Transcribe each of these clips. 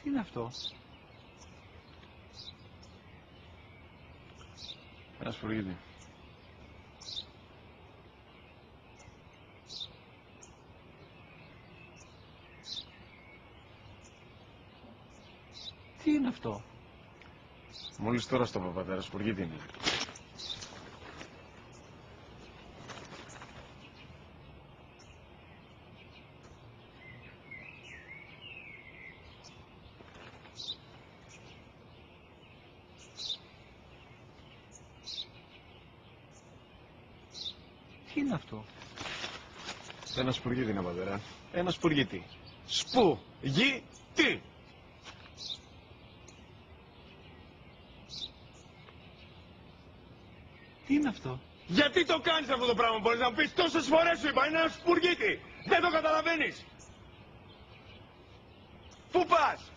Τι είναι αυτό? Ένα σφουργίτη. Τι είναι αυτό? Μόλις τώρα στο πατέρα, σφουργίτη είναι. Τι είναι αυτό? Ένα σπουργίτη είναι, πατέρα. Ένα σπουργίτη. Σπου-γι-τι. Τι είναι αυτό? Γιατί το κάνεις αυτό το πράγμα, μπορείς να μου πεις? Τόσες φορές σου είπα, είναι ένα σπουργίτη. Δεν το καταλαβαίνεις. Πού πας?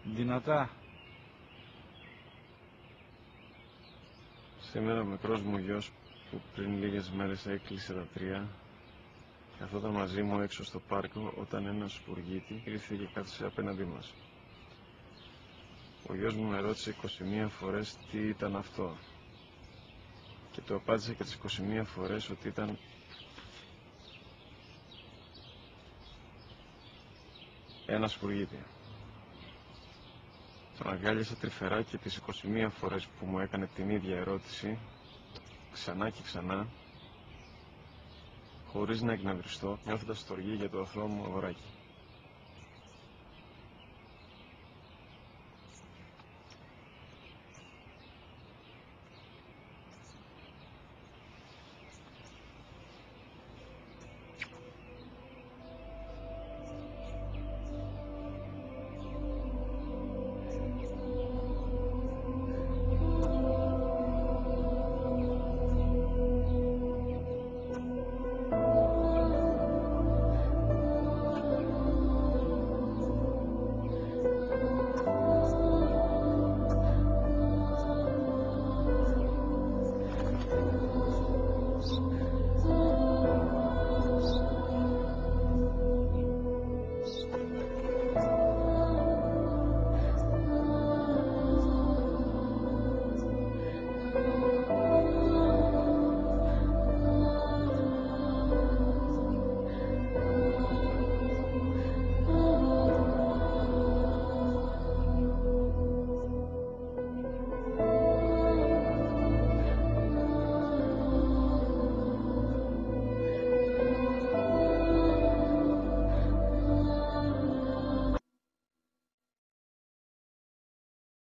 Δυνατά. Σήμερα ο μικρός μου γιος που πριν λίγες μέρες έκλεισε τα 3 καθόταν μαζί μου έξω στο πάρκο όταν ένας σπουργίτη ήρθε και κάθισε απέναντί μας. Ο γιος μου με ρώτησε 21 φορές τι ήταν αυτό και του απάντησε και τις 21 φορές ότι ήταν ένα σπουργίτη. Τον αγκάλιασα τρυφερά και τις 21 φορές που μου έκανε την ίδια ερώτηση, ξανά και ξανά, χωρίς να εκνευριστώ, νιώθοντας στοργή για το αθώο μου αγοράκι.